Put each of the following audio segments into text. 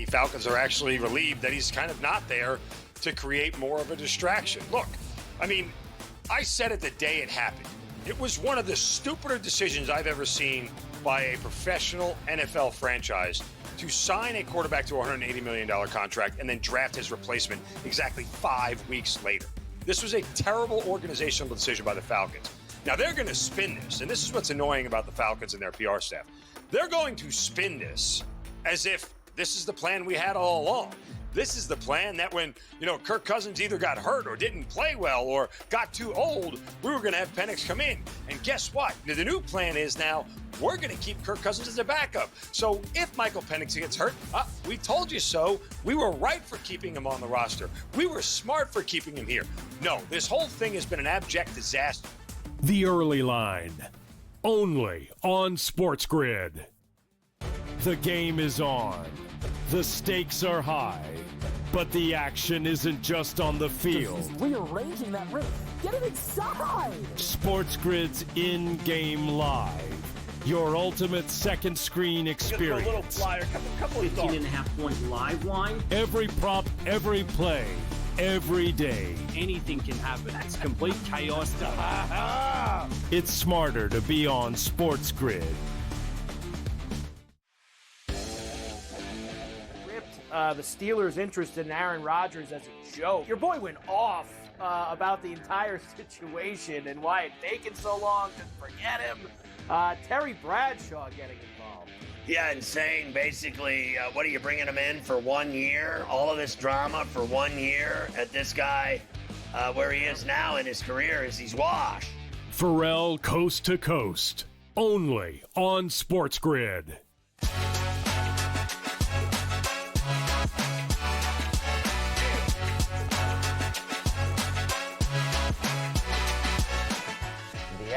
Falcons are actually relieved that he's kind of not there to create more of a distraction. Look, I mean, I said it the day it happened. It was one of the stupider decisions I've ever seen by a professional NFL franchise to sign a quarterback to a $180 million contract and then draft his replacement exactly 5 weeks later. This was a terrible organizational decision by the Falcons. Now, they're going to spin this, and this is what's annoying about the Falcons and their PR staff. They're going to spin this as if this is the plan we had all along. This is the plan that when, Kirk Cousins either got hurt or didn't play well or got too old, we were going to have Penix come in. And guess what? The new plan is now we're going to keep Kirk Cousins as a backup. So if Michael Penix gets hurt, we told you so. We were right for keeping him on the roster. We were smart for keeping him here. No, this whole thing has been an abject disaster. The Early Line, only on SportsGrid. The game is on. The stakes are high, but the action isn't just on the field. He's rearranging that ring. Get it inside! SportsGrid's in-game live. Your ultimate second screen experience. A little flyer, couple of 15.5-point live line. Every prop, every play, every day. Anything can happen. That's complete chaos. It's smarter to be on SportsGrid. The Steelers' interest in Aaron Rodgers as a joke. Your boy went off about the entire situation and why it taken so long to forget him. Terry Bradshaw getting involved. Yeah, insane. Basically, what are you bringing him in for 1 year? All of this drama for 1 year at this guy, where he is now in his career is he's washed. Pharrell Coast to Coast, only on SportsGrid.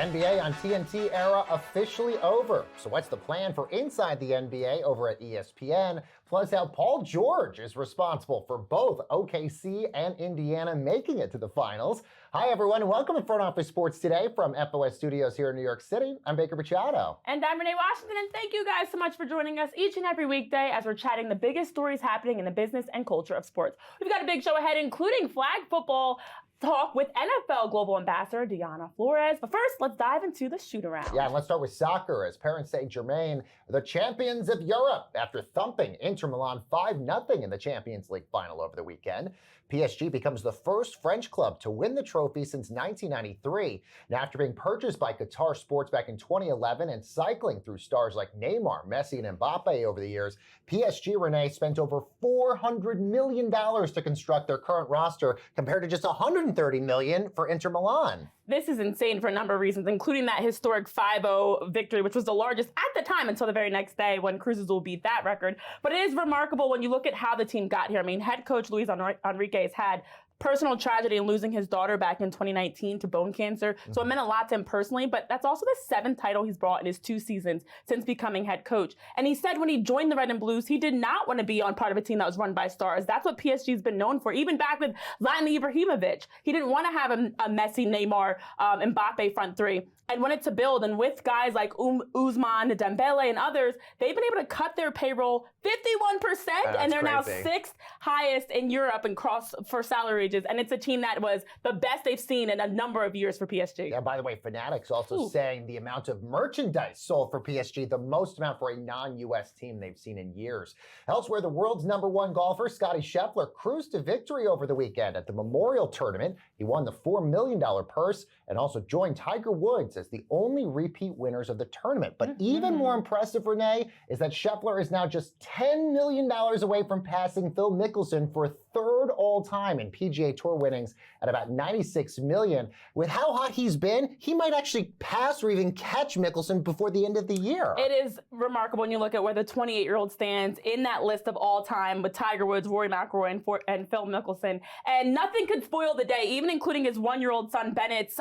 NBA on TNT era officially over. So what's the plan for Inside the NBA over at ESPN? Plus how Paul George is responsible for both OKC and Indiana making it to the finals. Hi everyone and welcome to Front Office Sports Today from FOS Studios here in New York City. I'm Baker Machado. And I'm Renee Washington, and thank you guys so much for joining us each and every weekday as we're chatting the biggest stories happening in the business and culture of sports. We've got a big show ahead, including flag football talk with NFL Global Ambassador Deanna Flores. But first, let's dive into the shoot-around. Yeah, and let's start with soccer as Paris Saint-Germain, the champions of Europe, after thumping Inter Milan 5-0 in the Champions League final over the weekend. PSG becomes the first French club to win the trophy since 1993. Now, after being purchased by Qatar Sports back in 2011 and cycling through stars like Neymar, Messi, and Mbappe over the years, PSG, Renee, spent over $400 million to construct their current roster compared to just $130 million for Inter Milan. This is insane for a number of reasons, including that historic 5-0 victory, which was the largest at the time until the very next day when Cruz Azul beat that record. But it is remarkable when you look at how the team got here. I mean, head coach Luis Enriquez had personal tragedy in losing his daughter back in 2019 to bone cancer. So it meant a lot to him personally, but that's also the 7th title he's brought in his 2 seasons since becoming head coach. And he said when he joined the Red and Blues, he did not want to be on part of a team that was run by stars. That's what PSG's been known for. Even back with Zlatan Ibrahimovic, he didn't want to have a Messi, Neymar, Mbappe front three. And wanted to build, and with guys like Ousmane, Dembele, and others, they've been able to cut their payroll 51%, and they're now 6th highest in Europe and cross for salary wages. And it's a team that was the best they've seen in a number of years for PSG. Yeah, by the way, Fanatics also saying the amount of merchandise sold for PSG, the most amount for a non-U.S. team they've seen in years. Elsewhere, the world's #1 golfer, Scottie Scheffler, cruised to victory over the weekend at the Memorial Tournament. He won the $4 million purse and also joined Tiger Woods as the only repeat winners of the tournament. But even more impressive, Renee, is that Scheffler is now just $10 million away from passing Phil Mickelson for 3rd all-time in PGA Tour winnings at about $96 million. With how hot he's been, he might actually pass or even catch Mickelson before the end of the year. It is remarkable when you look at where the 28-year-old stands in that list of all-time with Tiger Woods, Rory McIlroy, and Phil Mickelson. And nothing could spoil the day, even including his 1-year-old son Bennett's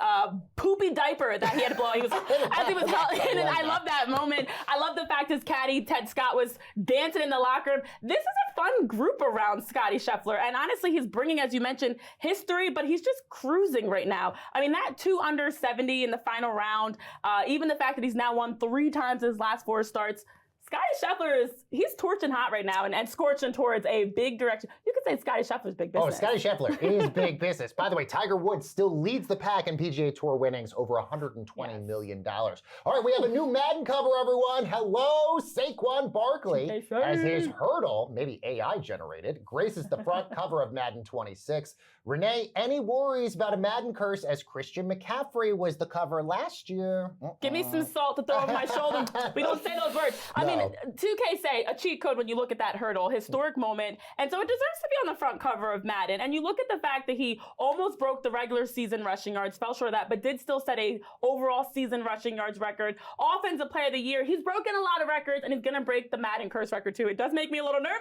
poopy diaper that he had to blow. He was, as he was in, and I love that moment. I love the fact his caddy, Ted Scott, was dancing in the locker room. This is a fun group around Scottie Scheffler. And honestly, he's bringing, as you mentioned, history, but he's just cruising right now. I mean, that 2 under 70 in the final round, even the fact that he's now won 3 times his last 4 starts, Scotty Scheffler he's torching hot right now and scorching towards a big direction. You could say Scotty Scheffler's big business. Oh, Scotty Scheffler is big business. By the way, Tiger Woods still leads the pack in PGA Tour winnings, over $120 million. All right, we have a new Madden cover, everyone. Hello, Saquon Barkley, as his hurdle, maybe AI generated, graces the front cover of Madden 26. Renee, any worries about a Madden curse as Christian McCaffrey was the cover last year? Give me some salt to throw over my shoulder. We don't say those words. I mean, 2K say a cheat code when you look at that hurdle, historic moment. And so it deserves to be on the front cover of Madden. And you look at the fact that he almost broke the regular season rushing yards, fell short of that, but did still set a overall season rushing yards record. Offensive player of the year. He's broken a lot of records and he's going to break the Madden curse record too. It does make me a little nervous,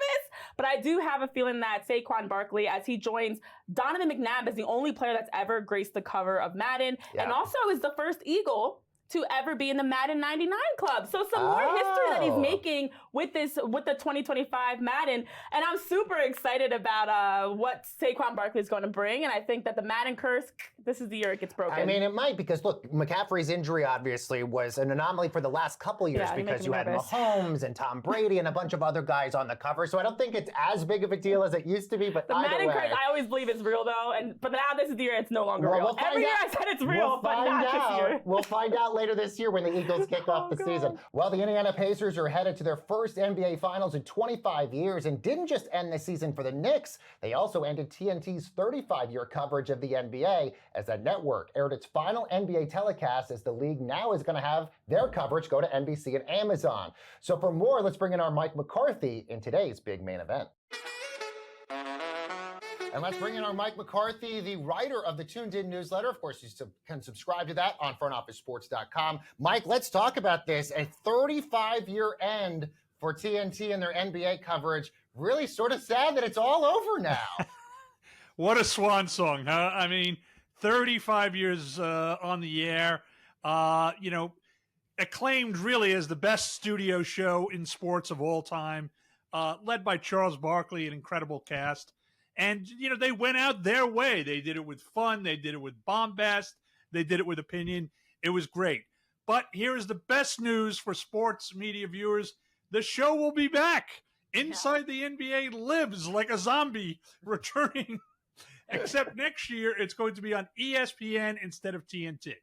but I do have a feeling that Saquon Barkley, as he joins Donovan McNabb, is the only player that's ever graced the cover of Madden, and also is the first Eagle to ever be in the Madden 99 club. So some more history that he's making with the 2025 Madden. And I'm super excited about what Saquon Barkley is going to bring. And I think that the Madden curse, this is the year it gets broken. I mean, it might, because look, McCaffrey's injury obviously was an anomaly for the last couple of years because you had Mahomes and Tom Brady and a bunch of other guys on the cover. So I don't think it's as big of a deal as it used to be, but the Madden curse, I always believe it's real though. But now this is the year it's no longer real. Every year I said it's real, but not this year. We'll find out later this year when the Eagles kick off the season. Well, the Indiana Pacers are headed to their first NBA Finals in 25 years and didn't just end the season for the Knicks. They also ended TNT's 35-year coverage of the NBA as that network aired its final NBA telecast, as the league now is going to have their coverage go to NBC and Amazon. So for more, let's bring in our Mike McCarthy in today's big main event. And let's bring in our Mike McCarthy, the writer of the Tuned In newsletter. Of course, you can subscribe to that on frontofficesports.com. Mike, let's talk about this. A 35-year end for TNT and their NBA coverage. Really sort of sad that it's all over now. What a swan song, huh? I mean, 35 years on the air, acclaimed really as the best studio show in sports of all time, led by Charles Barkley, an incredible cast. And, they went out their way. They did it with fun. They did it with bombast. They did it with opinion. It was great. But here is the best news for sports media viewers. The show will be back. Inside the NBA lives like a zombie returning. Except next year, it's going to be on ESPN instead of TNT.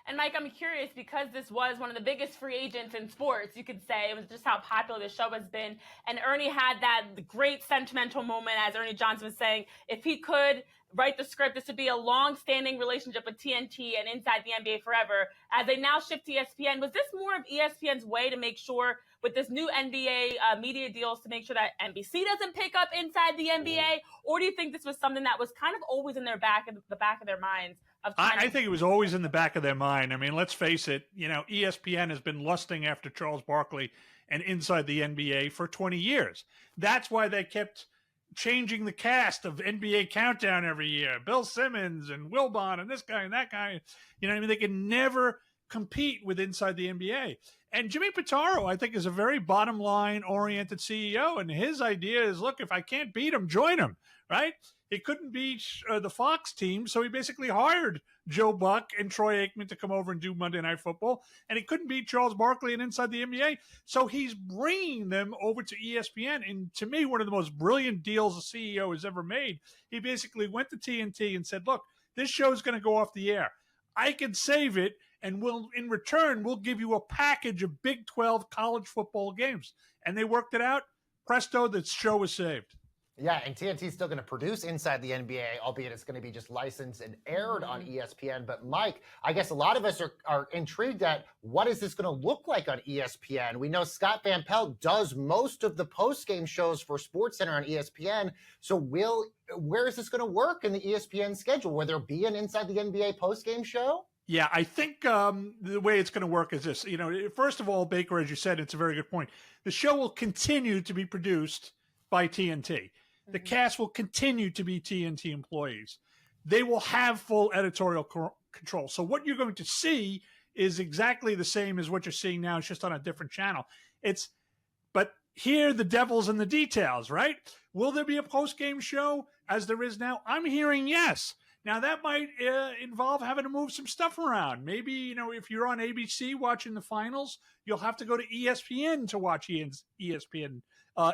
And Mike, I'm curious, because this was one of the biggest free agents in sports, you could say, it was just how popular the show has been. And Ernie had that great sentimental moment, as Ernie Johnson was saying, if he could write the script, this would be a long-standing relationship with TNT and Inside the NBA forever. As they now shift to ESPN, was this more of ESPN's way to make sure, with this new NBA media deals, to make sure that NBC doesn't pick up Inside the NBA? Or do you think this was something that was kind of always in the back of their minds? I think it was always in the back of their mind. I mean, let's face it, ESPN has been lusting after Charles Barkley and Inside the NBA for 20 years. That's why they kept changing the cast of NBA Countdown every year. Bill Simmons and Wilbon and this guy and that guy. They can never compete with Inside the NBA. And Jimmy Pitaro, I think, is a very bottom line oriented CEO. And his idea is, look, if I can't beat him, join him, right? He couldn't beat the Fox team, so he basically hired Joe Buck and Troy Aikman to come over and do Monday Night Football, and he couldn't beat Charles Barkley and Inside the NBA, so he's bringing them over to ESPN, and to me, one of the most brilliant deals a CEO has ever made. He basically went to TNT and said, look, this show's going to go off the air. I can save it, and in return, we'll give you a package of Big 12 college football games. And they worked it out. Presto, the show was saved. Yeah, and TNT's still going to produce Inside the NBA, albeit it's going to be just licensed and aired on ESPN. But Mike, I guess a lot of us are intrigued at what is this going to look like on ESPN? We know Scott Van Pelt does most of the post-game shows for SportsCenter on ESPN. So where is this going to work in the ESPN schedule? Will there be an Inside the NBA post-game show? Yeah, I think the way it's going to work is this. First of all, Baker, as you said, it's a very good point. The show will continue to be produced by TNT. The cast will continue to be TNT employees. They will have full editorial control. So what you're going to see is exactly the same as what you're seeing now. It's just on a different channel. But here the devil's in the details, right? Will there be a post-game show as there is now? I'm hearing yes. Now, that might involve having to move some stuff around. Maybe, you know, if you're on ABC watching the finals, you'll have to go to ESPN to watch ESPN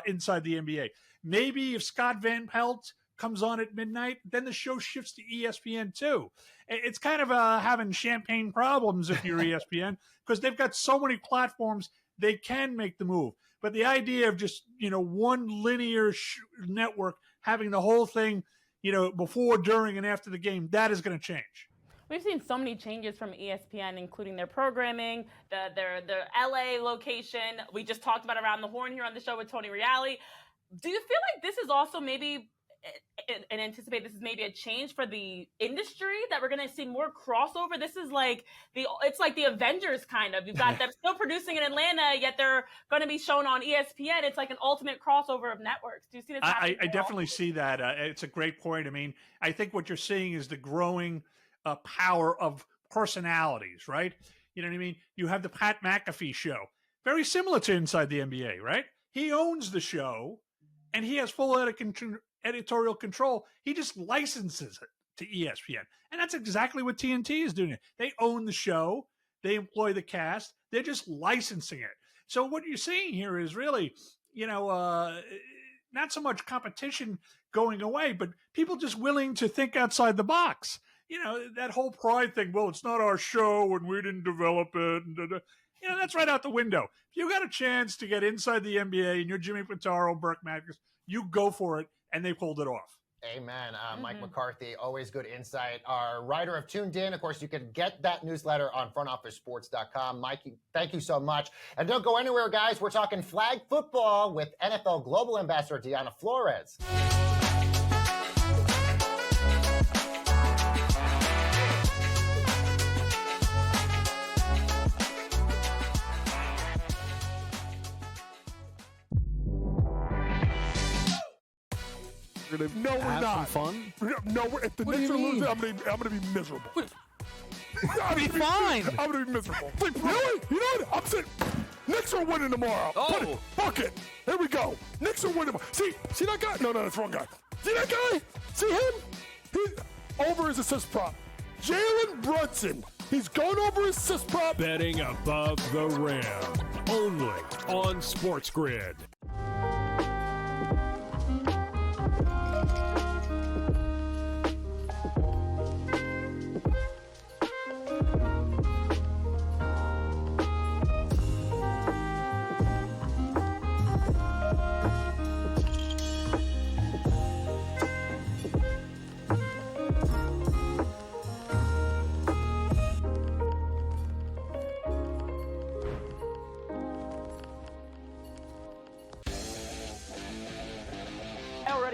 Inside the NBA. Maybe if Scott Van Pelt comes on at midnight, then the show shifts to ESPN too. It's kind of having champagne problems if you're ESPN, because they've got so many platforms, they can make the move. But the idea of just, you know, one linear network having the whole thing, you know, before, during, and after the game, that is going to change. We've seen so many changes from ESPN, including their programming, their LA location. We just talked about Around the Horn here on the show with Tony Reale. Do you feel like this is also maybe, and anticipate this is maybe a change for the industry, that we're going to see more crossover? This is like it's like the Avengers kind of. You've got them still producing in Atlanta, yet they're going to be shown on ESPN. It's like an ultimate crossover of networks. Do you see this happening? I definitely see that. It's a great point. I mean, I think what you're seeing is the growing power of personalities, right? You know what I mean? You have the Pat McAfee show, very similar to Inside the NBA, right? He owns the show, and he has full editorial control. He just licenses it to ESPN. And that's exactly what TNT is doing. They own the show. They employ the cast. They're just licensing it. So what you're seeing here is really, you know, not so much competition going away, but people just willing to think outside the box. You know, that whole pride thing, well, it's not our show and we didn't develop it. And, you know, that's right out the window. If you got a chance to get inside the NBA and you're Jimmy Pitaro, Burke Magnus, you go for it. And they pulled it off. Amen. Mike McCarthy, always good insight. Our writer of Tuned In. Of course, you can get that newsletter on frontofficesports.com. Mike, thank you so much. And don't go anywhere, guys. We're talking flag football with NFL Global Ambassador Deanna Flores. No, we're not. Fun? No, if the Knicks are losing, I'm gonna be miserable. Be fine. I'm gonna be miserable. Really? You know what? I'm saying Knicks are winning tomorrow. Oh. Fuck it. Here we go. Knicks are winning tomorrow. See that guy? No, that's the wrong guy. See that guy? See him? He's over his assist prop. Jalen Brunson. He's going over his assist prop. Betting above the rim. Only on SportsGrid.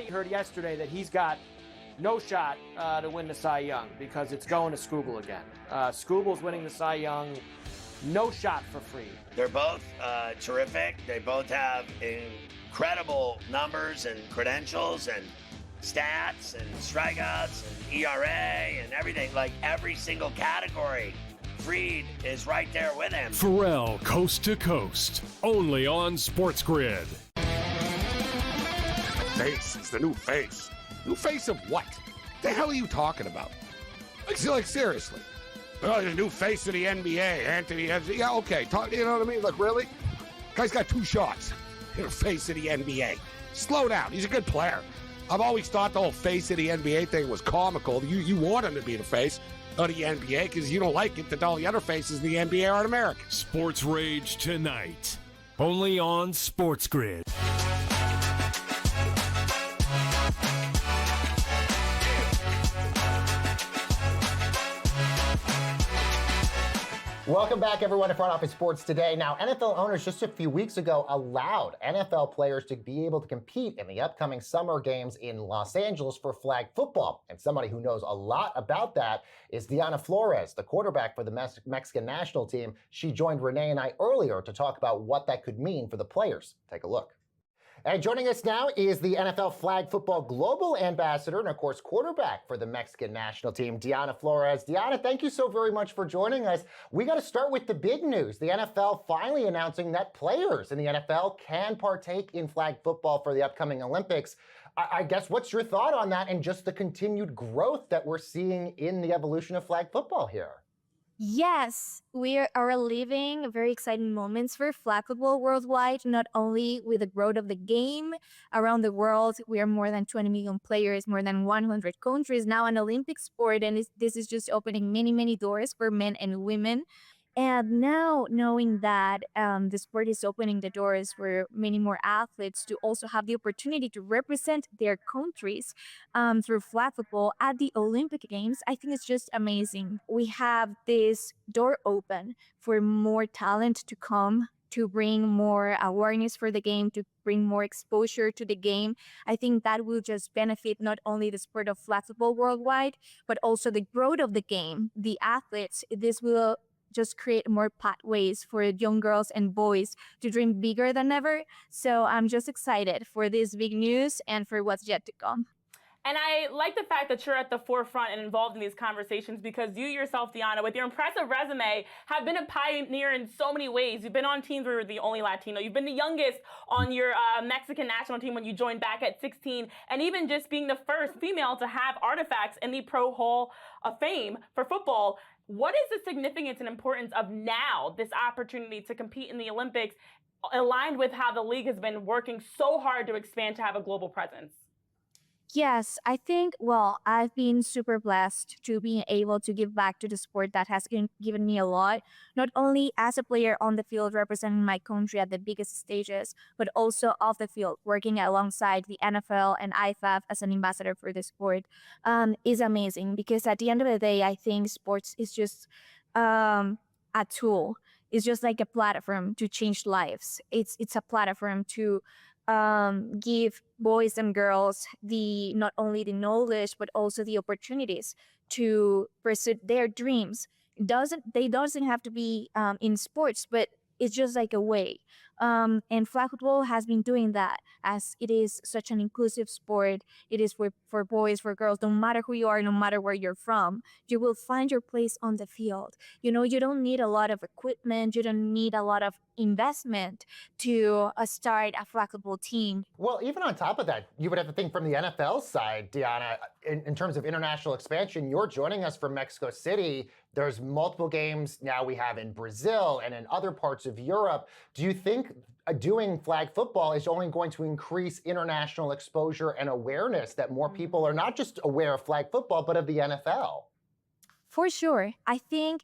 Heard yesterday that he's got no shot to win the Cy Young because it's going to Skubal again. Skubal's winning the Cy Young, no shot for free. They're both terrific. They both have incredible numbers and credentials and stats and strikeouts and ERA and everything, like every single category. Fried is right there with him. Pharrell, coast to coast, only on SportsGrid. Face. It's the new face. New face of what? The hell are you talking about? Like seriously. Oh, the new face of the NBA, Anthony. Yeah, okay. You know what I mean? Like, really? Guy's got 2 shots. You're face of the NBA. Slow down. He's a good player. I've always thought the whole face of the NBA thing was comical. You want him to be the face of the NBA because you don't like it that all the other faces in the NBA aren't American. Sports Rage tonight. Only on SportsGrid. Welcome back, everyone, to Front Office Sports Today. Now, NFL owners just a few weeks ago allowed NFL players to be able to compete in the upcoming summer games in Los Angeles for flag football. And somebody who knows a lot about that is Deanna Flores, the quarterback for the Mexican national team. She joined Renee and I earlier to talk about what that could mean for the players. Take a look. And joining us now is the NFL Flag Football Global Ambassador and, of course, quarterback for the Mexican national team, Diana Flores. Diana, thank you so very much for joining us. We got to start with the big news. The NFL finally announcing that players in the NFL can partake in flag football for the upcoming Olympics. I guess, what's your thought on that and just the continued growth that we're seeing in the evolution of flag football here? Yes, we are living very exciting moments for flag football worldwide, not only with the growth of the game around the world. We are more than 20 million players, more than 100 countries, now an Olympic sport, and this is just opening many, many doors for men and women. And now knowing that the sport is opening the doors for many more athletes to also have the opportunity to represent their countries through flag football at the Olympic Games, I think it's just amazing. We have this door open for more talent to come, to bring more awareness for the game, to bring more exposure to the game. I think that will just benefit not only the sport of flag football worldwide, but also the growth of the game, the athletes. This will just create more pathways for young girls and boys to dream bigger than ever. So I'm just excited for this big news and for what's yet to come. And I like the fact that you're at the forefront and involved in these conversations, because you yourself, Diana, with your impressive resume, have been a pioneer in so many ways. You've been on teams where you're the only Latino. You've been the youngest on your Mexican national team when you joined back at 16. And even just being the first female to have artifacts in the Pro Hall of Fame for football. What is the significance and importance of now this opportunity to compete in the Olympics, aligned with how the league has been working so hard to expand to have a global presence? Yes, I think, well, I've been super blessed to be able to give back to the sport that has given me a lot, not only as a player on the field representing my country at the biggest stages, but also off the field, working alongside the NFL and IFAF as an ambassador for the sport is amazing, because at the end of the day, I think sports is just a tool. It's just like a platform to change lives. It's a platform to give boys and girls not only the knowledge but also the opportunities to pursue their dreams. They doesn't have to be in sports, but it's just like a way. And flag football has been doing that, as it is such an inclusive sport. It is for boys, for girls, no matter who you are, no matter where you're from, you will find your place on the field. You know, you don't need a lot of equipment, you don't need a lot of investment to start a flag football team. Well, even on top of that, you would have to think from the NFL side, Diana, in terms of international expansion, you're joining us from Mexico City. There's multiple games now we have in Brazil and in other parts of Europe. Do you think doing flag football is only going to increase international exposure and awareness, that more people are not just aware of flag football, but of the NFL? For sure. I think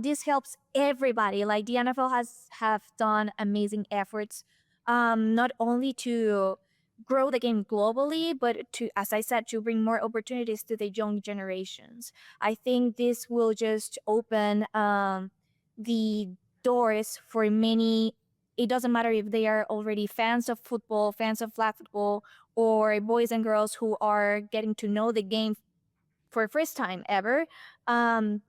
this helps everybody. Like, the NFL have done amazing efforts, not only to grow the game globally, but to, as I said, to bring more opportunities to the young generations. I think this will just open the doors for many. It doesn't matter if they are already fans of football, fans of flag football, or boys and girls who are getting to know the game for the first time ever.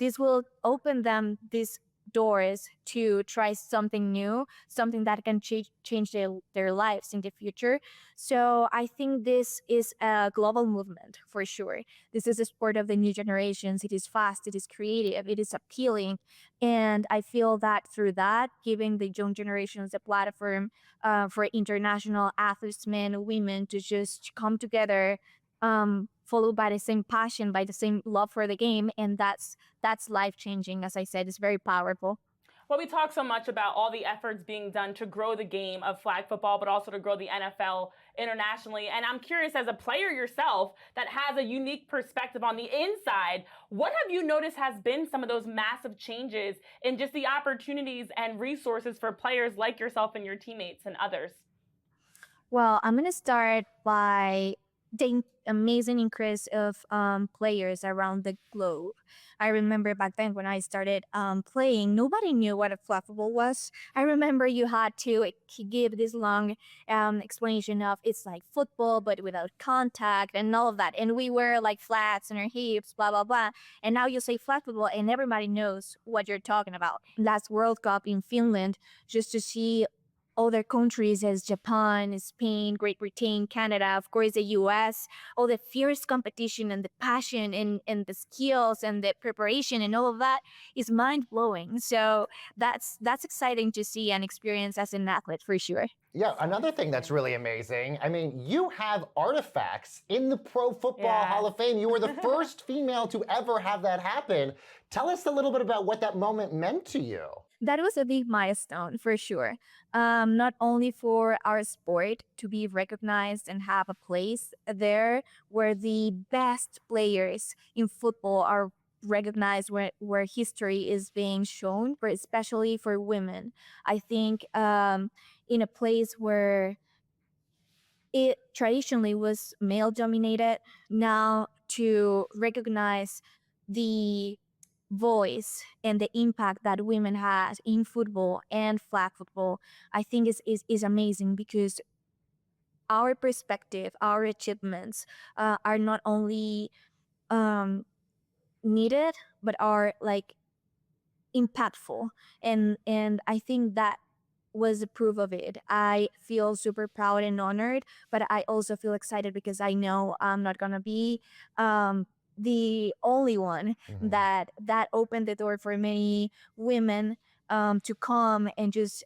This will open them these doors to try something new, something that can change their lives in the future. So I think this is a global movement for sure. This is a sport of the new generations. It is fast, it is creative, it is appealing. And I feel that through that, giving the young generations a platform for international athletes, men, women, to just come together, followed by the same passion, by the same love for the game. And that's life-changing. As I said, it's very powerful. Well, we talk so much about all the efforts being done to grow the game of flag football, but also to grow the NFL internationally. And I'm curious, as a player yourself that has a unique perspective on the inside, what have you noticed has been some of those massive changes in just the opportunities and resources for players like yourself and your teammates and others? Well, I'm going to start by the amazing increase of players around the globe. I remember back then when I started playing, nobody knew what a flag football was. I remember you had to give this long explanation of it's like football but without contact and all of that. And we were like flats on our hips, blah, blah, blah. And now you say flag football and everybody knows what you're talking about. Last World Cup in Finland, just to see other countries as Japan, Spain, Great Britain, Canada, of course the US, all the fierce competition and the passion and the skills and the preparation and all of that is mind-blowing. So that's exciting to see and experience as an athlete for sure. Yeah, another thing that's really amazing, I mean, you have artifacts in the Pro Football Hall of Fame. You were the first female to ever have that happen. Tell us a little bit about what that moment meant to you. That was a big milestone for sure. Not only for our sport to be recognized and have a place there where the best players in football are recognized, where history is being shown, but especially for women. I think in a place where it traditionally was male dominated, now to recognize the voice and the impact that women had in football and flag football, I think is amazing, because our perspective, our achievements are not only needed, but are like impactful. And I think that was a proof of it. I feel super proud and honored, but I also feel excited because I know I'm not gonna be the only one that opened the door for many women to come and just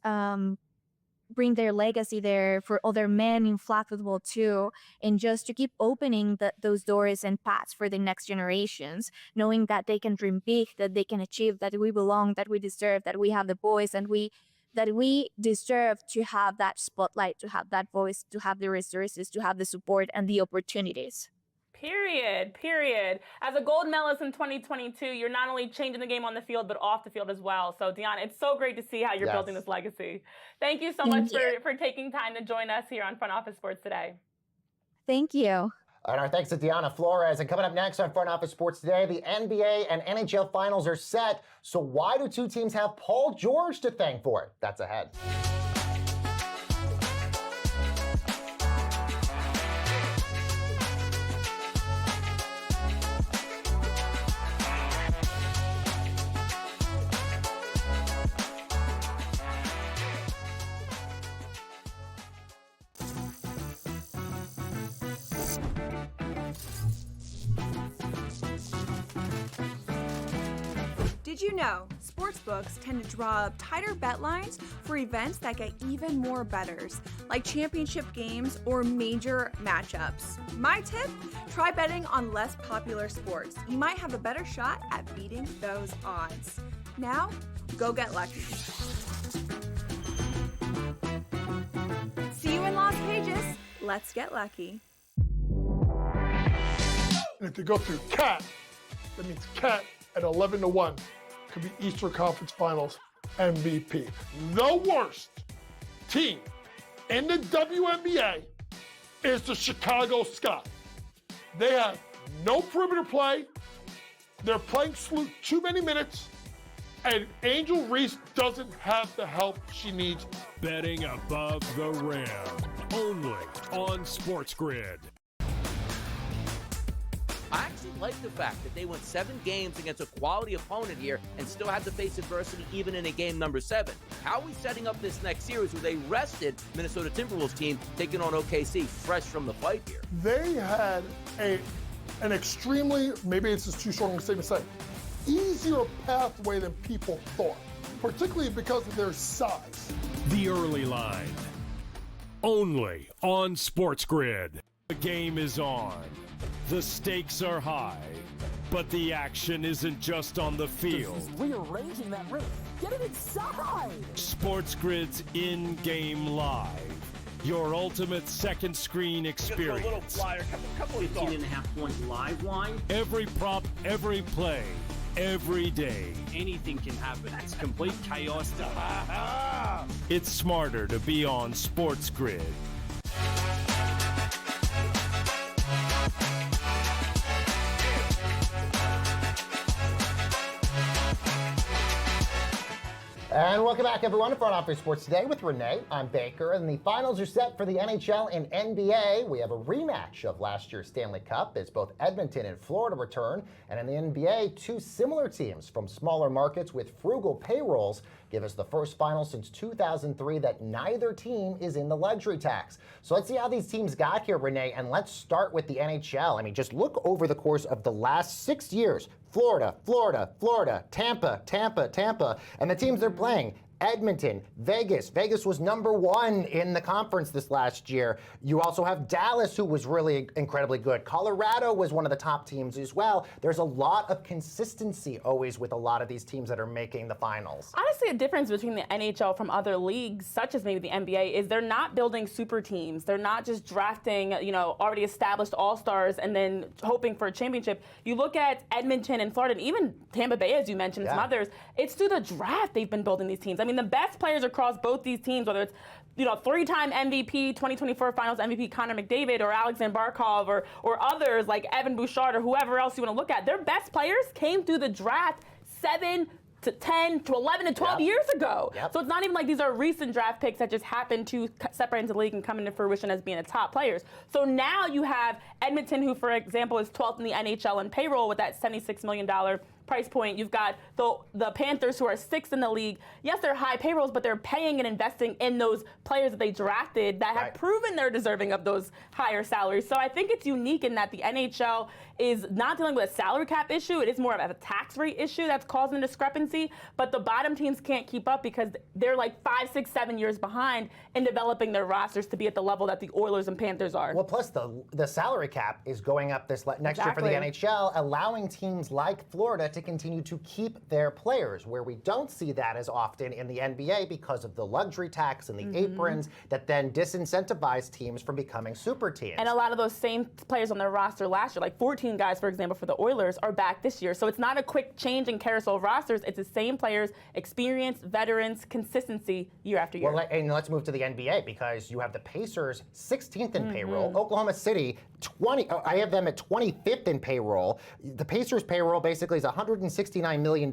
bring their legacy there for other men in flag football too, and just to keep opening those doors and paths for the next generations, knowing that they can dream big, that they can achieve, that we belong, that we deserve, that we have the voice, and that we deserve to have that spotlight, to have that voice, to have the resources, to have the support and the opportunities. Period. As a gold medalist in 2022, you're not only changing the game on the field, but off the field as well. So, Deanna, it's so great to see how you're building this legacy. Thank you so much for taking time to join us here on Front Office Sports today. Thank you. And our thanks to Deanna Flores. And coming up next on Front Office Sports Today, the NBA and NHL finals are set. So why do two teams have Paul George to thank for it? That's ahead. Did you know sportsbooks tend to draw up tighter bet lines for events that get even more bettors, like championship games or major matchups? My tip? Try betting on less popular sports. You might have a better shot at beating those odds. Now, go get lucky. See you in Las Vegas. Let's get lucky. And if you go through CAT, that means CAT at 11-1. Could be Eastern Conference Finals MVP. The worst team in the WNBA is the Chicago Sky. They have no perimeter play. They're playing too many minutes. And Angel Reese doesn't have the help she needs. Betting above the rim. Only on SportsGrid. I actually like the fact that they went 7 games against a quality opponent here and still had to face adversity even in a game number 7. How are we setting up this next series with a rested Minnesota Timberwolves team taking on OKC fresh from the fight here? They had an extremely, maybe it's just too strong a statement to say, easier pathway than people thought, particularly because of their size. The early line. Only on SportsGrid. The game is on. The stakes are high, but the action isn't just on the field. He's rearranging that rim. Get it inside! SportsGrid's in-game live. Your ultimate second screen experience. Just a little flyer, couple 18.5-point live line. Every prop, every play, every day. Anything can happen. It's complete chaos. It's smarter to be on SportsGrid. And welcome back, everyone, to Front Office Sports Today with Renee. I'm Baker, and the finals are set for the NHL and NBA. We have a rematch of last year's Stanley Cup as both Edmonton and Florida return. And in the NBA, two similar teams from smaller markets with frugal payrolls give us the first final since 2003 that neither team is in the luxury tax. So let's see how these teams got here, Renee, and let's start with the NHL. I mean, just look over the course of the last 6 years. Florida, Florida, Florida, Tampa, Tampa, Tampa, and the teams they're playing. Edmonton, Vegas. Vegas was #1 in the conference this last year. You also have Dallas, who was really incredibly good. Colorado was one of the top teams as well. There's a lot of consistency always with a lot of these teams that are making the finals. Honestly, a difference between the NHL from other leagues, such as maybe the NBA, is they're not building super teams. They're not just drafting, already established all-stars and then hoping for a championship. You look at Edmonton and Florida, and even Tampa Bay, as you mentioned, and some others, it's through the draft they've been building these teams. I mean, the best players across both these teams, whether it's three-time MVP, 2024 Finals MVP Connor McDavid or Alexander Barkov or others like Evan Bouchard or whoever else you want to look at, their best players came through the draft 7 to 10 to 11 to 12 years ago. So it's not even like these are recent draft picks that just happen to separate into the league and come into fruition as being the top players. So now you have Edmonton, who, for example, is 12th in the NHL in payroll with that $76 million price point. You've got the Panthers, who are 6th in the league. Yes, they're high payrolls, but they're paying and investing in those players that they drafted that have proven they're deserving of those higher salaries. So I think it's unique in that the NHL is not dealing with a salary cap issue. It is more of a tax rate issue that's causing a discrepancy. But the bottom teams can't keep up because they're like 5, 6, 7 years behind in developing their rosters to be at the level that the Oilers and Panthers are. Well, plus the salary cap is going up this next year for the NHL, allowing teams like Florida to continue to keep their players, where we don't see that as often in the NBA because of the luxury tax and the aprons that then disincentivize teams from becoming super teams. And a lot of those same players on their roster last year, like 14 guys, for example, for the Oilers, are back this year. So it's not a quick change in carousel of rosters. It's the same players, experience, veterans, consistency year after year. Well, and let's move to the NBA because you have the Pacers 16th in payroll, Oklahoma City I have them at 25th in payroll. The Pacers payroll basically is $169 million.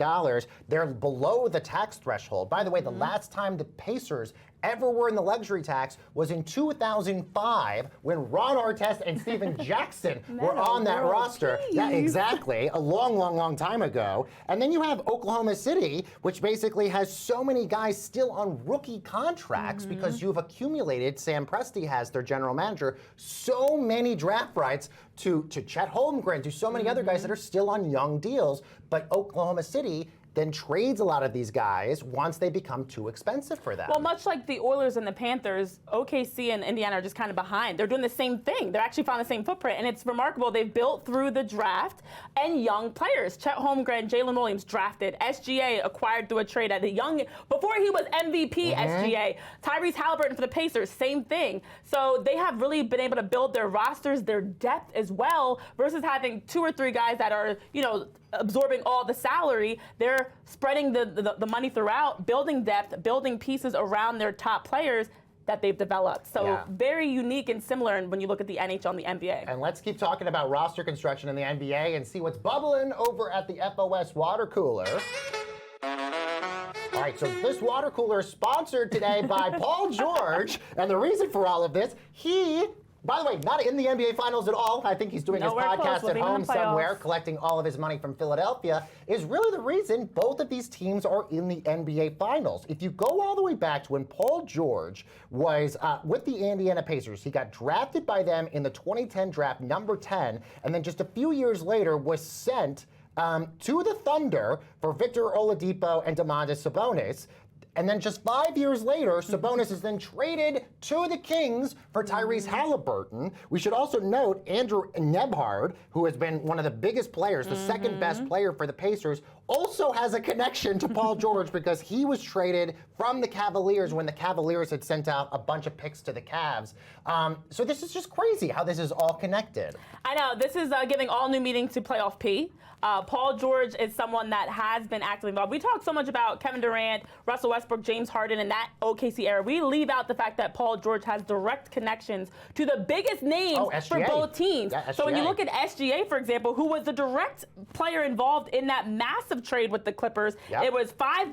They're below the tax threshold. By the way, the last time the Pacers ever were in the luxury tax was in 2005 when Ron Artest and Steven Jackson were on that roster. Yeah, exactly. A long, long, long time ago. And then you have Oklahoma City, which basically has so many guys still on rookie contracts because you've accumulated, Sam Presti has their general manager, so many draft rights to Chet Holmgren, to so many other guys that are still on young deals. But Oklahoma City then trades a lot of these guys once they become too expensive for them. Well, much like the Oilers and the Panthers, OKC and Indiana are just kind of behind. They're doing the same thing. They're actually found the same footprint, and it's remarkable. They've built through the draft and young players. Chet Holmgren, Jalen Williams drafted. SGA acquired through a trade at a young, before he was MVP SGA. Tyrese Halliburton for the Pacers, same thing. So they have really been able to build their rosters, their depth as well, versus having 2 or 3 guys that are, absorbing all the salary. They're spreading the money throughout, building depth, building pieces around their top players that they've developed. So very unique and similar when you look at the NHL and the NBA. And let's keep talking about roster construction in the NBA and see what's bubbling over at the FOS water cooler. All right, so this water cooler is sponsored today by Paul George. And the reason for all of this, by the way, not in the NBA Finals at all. I think he's doing his podcast at home somewhere, collecting all of his money from Philadelphia, is really the reason both of these teams are in the NBA Finals. If you go all the way back to when Paul George was with the Indiana Pacers, he got drafted by them in the 2010 draft, number 10, and then just a few years later was sent to the Thunder for Victor Oladipo and Domantas Sabonis. And then just 5 years later, Sabonis is then traded to the Kings for Tyrese Halliburton. We should also note Andrew Nebhard, who has been one of the biggest players, the second best player for the Pacers, also has a connection to Paul George because he was traded from the Cavaliers when the Cavaliers had sent out a bunch of picks to the Cavs. So this is just crazy how this is all connected. I know. This is giving all new meaning to Playoff P. Paul George is someone that has been actively involved. We talk so much about Kevin Durant, Russell Westbrook, James Harden, and that OKC era. We leave out the fact that Paul George has direct connections to the biggest names for both teams. Yeah, so when you look at SGA, for example, who was the direct player involved in that massive trade with the Clippers, it was 5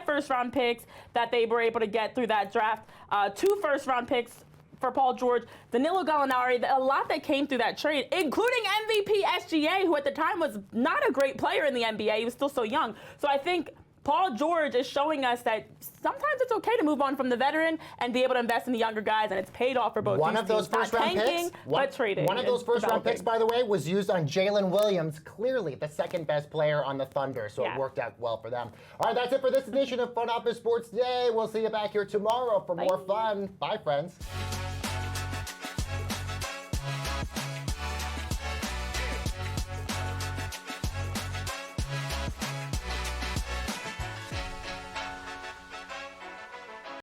first-round picks that they were able to get through that draft, 2 first-round picks for Paul George, Danilo Gallinari, a lot that came through that trade, including MVP SGA, who at the time was not a great player in the NBA. He was still so young. So I think Paul George is showing us that sometimes it's okay to move on from the veteran and be able to invest in the younger guys, and it's paid off for both One these of those teams. first round tanking, picks, but trading. One of those first round developing. picks, by the way, was used on Jalen Williams, clearly the second best player on the Thunder, so it worked out well for them. All right, that's it for this edition of Front Office Sports Today. We'll see you back here tomorrow for more fun. Bye, friends.